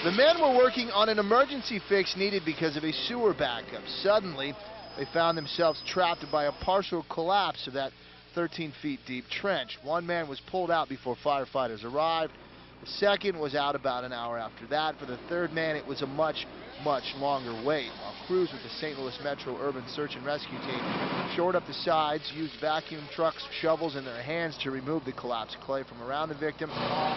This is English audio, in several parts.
The men were working on an emergency fix needed because of a sewer backup. Suddenly, they found themselves trapped by a partial collapse of that 13 feet deep trench. One man was pulled out before firefighters arrived. The second was out about an hour after that. For the third man, it was a much longer wait. While crews with the St. Louis Metro Urban Search and Rescue Team shored up the sides, used vacuum trucks, shovels in their hands to remove the collapsed clay from around the victim,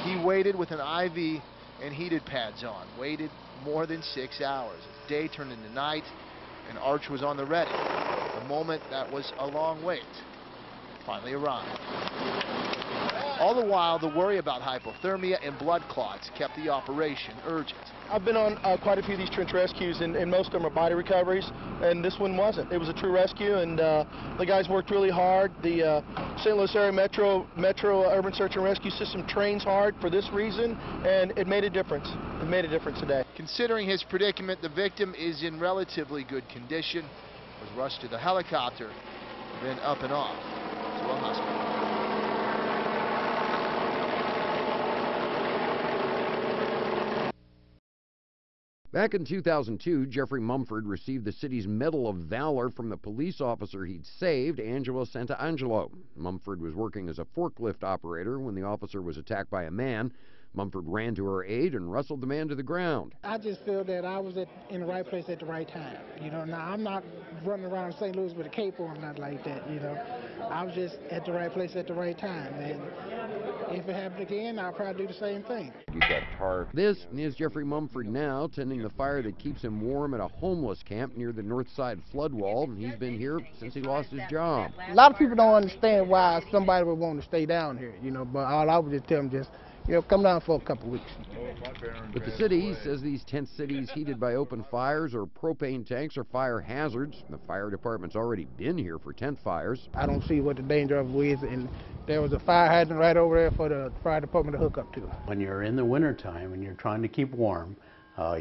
he waited with an IV and heated pads on. Waited more than 6 hours. As day turned into night, and Arch was on the ready. The moment that was a long wait finally arrived. All the while, the worry about hypothermia and blood clots kept the operation urgent. I've been on quite a few of these trench rescues, and most of them are body recoveries, and this one wasn't. It was a true rescue, and the guys worked really hard. The St. Louis Area Metro Urban Search and Rescue System trains hard for this reason, and it made a difference. It made a difference today. Considering his predicament, the victim is in relatively good condition. Was rushed to the helicopter, then up and off to a hospital. Back in 2002, Jeffrey Mumford received the city's Medal of Valor from the police officer he'd saved, Angelo Santangelo. Mumford was working as a forklift operator when the officer was attacked by a man. Mumford ran to her aid and wrestled the man to the ground. I just feel that I was in the right place at the right time. You know, now I'm not running around St. Louis with a cape on, not like that, you know. I was just at the right place at the right time. And if it happened again, I'll probably do the same thing. This is Jeffrey Mumford now, tending the fire that keeps him warm at a homeless camp near the north side flood wall. He's been here since he lost his job. A lot of people don't understand why somebody would want to stay down here, you know, but all I would just tell them just, you know, come down for a couple weeks. But the city says these tent cities heated by open fires or propane tanks are fire hazards. The fire department's already been here for tent fires. I don't see what the danger of it is, and there was a fire hydrant right over there for the fire department to hook up to. When you're in the wintertime and you're trying to keep warm,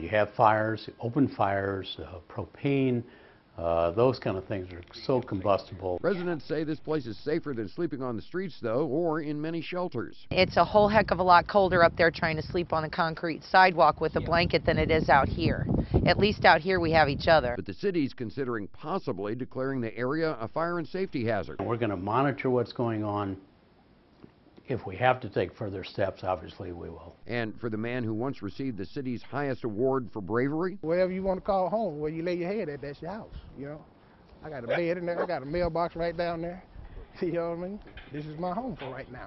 you have fires, open fires, propane, those kind of things are so combustible. Residents say this place is safer than sleeping on the streets, though, or in many shelters. It's a whole heck of a lot colder up there trying to sleep on a concrete sidewalk with a blanket than it is out here. At least out here we have each other. But the city's considering possibly declaring the area a fire and safety hazard. We're going to monitor what's going on. If we have to take further steps, obviously we will. And for the man who once received the city's highest award for bravery? Whatever you want to call home, where you lay your head at, that's your house, you know. I got a bed in there, I got a mailbox right down there. You know what I mean? This is my home for right now.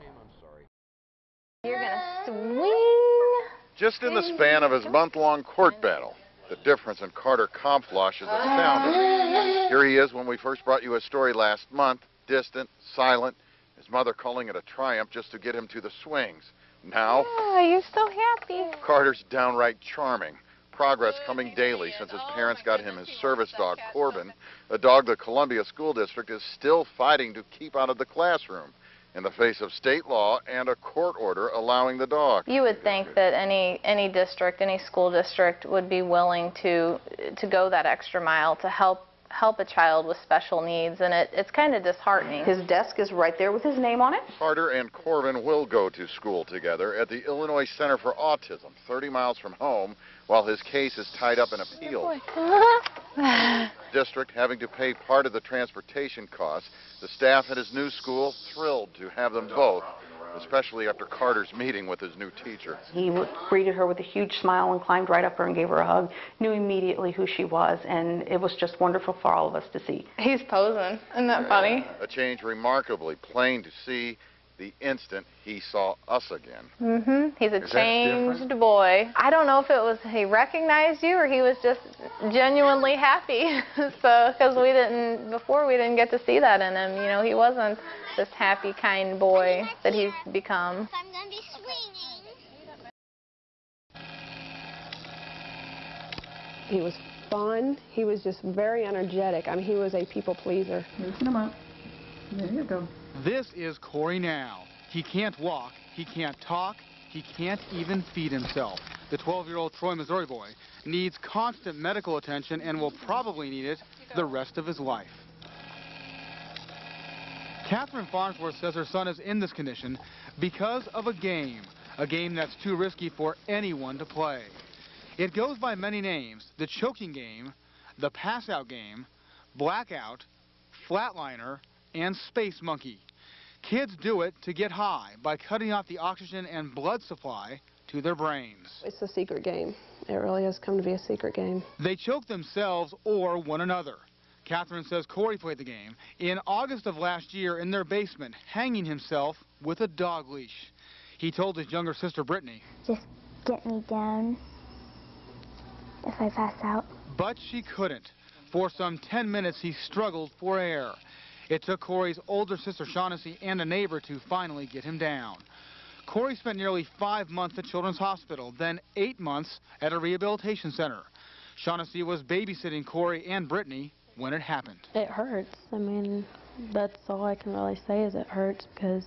You're gonna swing. Just in the span of his month-long court battle, the difference in Carter Kampflosh is astounding. Here he is when we first brought you a story last month, distant, silent, his mother calling it a triumph just to get him to the swings. Now, you're so happy. Carter's downright charming. Progress coming daily since his parents got him his service dog, Corbin, a dog the Columbia School District is still fighting to keep out of the classroom in the face of state law and a court order allowing the dog. You would think that any district, any school district would be willing to go that extra mile to help a child with special needs, and it's kind of disheartening. His desk is right there with his name on it. Carter and Corbin will go to school together at the Illinois Center for Autism, 30 miles from home, while his case is tied up in appeals. District having to pay part of the transportation costs. The staff at his new school thrilled to have them both, especially after Carter's meeting with his new teacher. He greeted her with a huge smile and climbed right up her and gave her a hug, knew immediately who she was, and it was just wonderful for all of us to see. He's posing. Isn't that funny? A change remarkably plain to see the instant he saw us again. He's a changed boy. I don't know if it was he recognized you or he was just genuinely happy. So, because before we didn't get to see that in him. You know, he wasn't this happy, kind boy that he's become. I'm going to be swinging. He was fun. He was just very energetic. I mean, he was a people pleaser. Loosen him up. There you go. This is Corey now. He can't walk, he can't talk, he can't even feed himself. The 12-year-old Troy, Missouri boy needs constant medical attention and will probably need it the rest of his life. Catherine Farnsworth says her son is in this condition because of a game that's too risky for anyone to play. It goes by many names: the choking game, the pass-out game, blackout, flatliner, and space monkey. Kids do it to get high by cutting off the oxygen and blood supply to their brains. It's a secret game. It really has come to be a secret game. They choke themselves or one another. Catherine says Corey played the game in August of last year in their basement, hanging himself with a dog leash. He told his younger sister Brittany, "Just get me down if I pass out." but she couldn't. For some 10 minutes, he struggled for air. It took Corey's older sister Shaughnessy and a neighbor to finally get him down. Corey spent nearly 5 months at Children's Hospital, then 8 months at a rehabilitation center. Shaughnessy was babysitting Corey and Brittany when it happened. It hurts. I mean, that's all I can really say is it hurts, because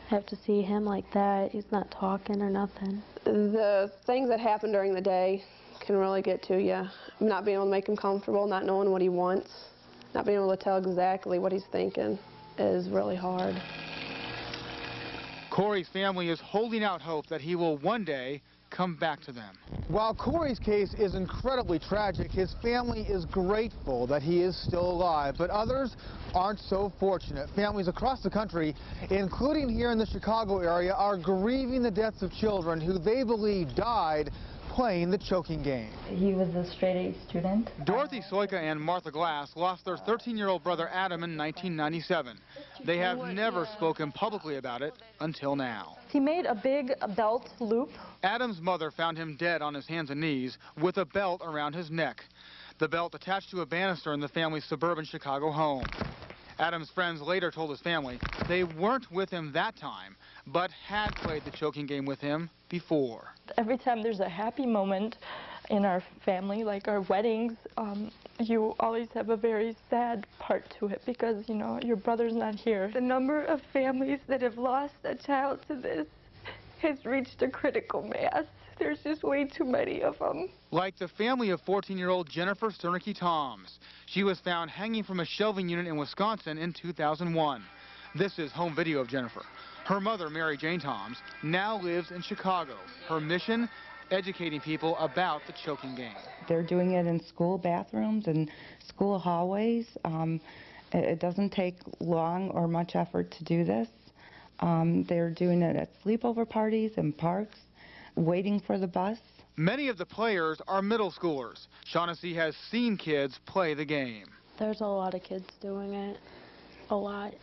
I have to see him like that. He's not talking or nothing. The things that happen during the day can really get to you. Not being able to make him comfortable, not knowing what he wants, not being able to tell exactly what he's thinking is really hard. Corey's family is holding out hope that he will one day come back to them. While Corey's case is incredibly tragic, his family is grateful that he is still alive, but others aren't so fortunate. Families across the country, including here in the Chicago area, are grieving the deaths of children who they believe died playing the choking game. He was a straight-A student. Dorothy Soika and Martha Glass lost their 13-year-old brother Adam in 1997. They have never spoken publicly about it until now. He made a big belt loop. Adam's mother found him dead on his hands and knees with a belt around his neck. The belt attached to a banister in the family's suburban Chicago home. Adam's friends later told his family they weren't with him that time, but had played the choking game with him before. Every time there's a happy moment in our family, like our weddings, you always have a very sad part to it because, you know, your brother's not here. The number of families that have lost a child to this has reached a critical mass. There's just way too many of them. Like the family of 14-year-old Jennifer Sternicki-Toms. She was found hanging from a shelving unit in Wisconsin in 2001. This is home video of Jennifer. Her mother, Mary Jane Toms, now lives in Chicago. Her mission, educating people about the choking game. They're doing it in school bathrooms and school hallways. It doesn't take long or much effort to do this. They're doing it at sleepover parties and parks, waiting for the bus. Many of the players are middle schoolers. Shaughnessy has seen kids play the game. There's a lot of kids doing it. A lot.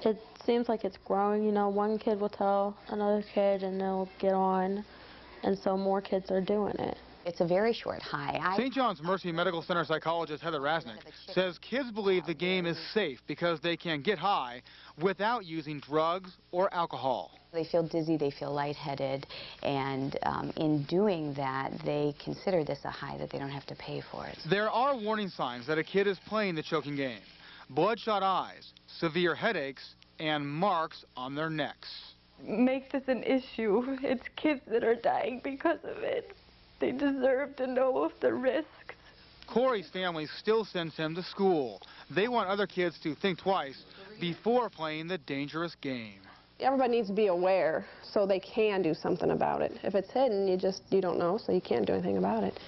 It seems like it's growing, you know, one kid will tell another kid and they'll get on, and so more kids are doing it. It's a very short high. St. John's Mercy Medical Center psychologist Heather Rasnick says kids believe the game is safe because they can get high without using drugs or alcohol. They feel dizzy, they feel lightheaded, and in doing that, they consider this a high that they don't have to pay for it. There are warning signs that a kid is playing the choking game. Bloodshot eyes, severe headaches, and marks on their necks. Makes this an issue. It's kids that are dying because of it. They deserve to know of the risks. Corey's family still sends him to school. They want other kids to think twice before playing the dangerous game. Everybody needs to be aware so they can do something about it. If it's hidden, you don't know, so you can't do anything about it.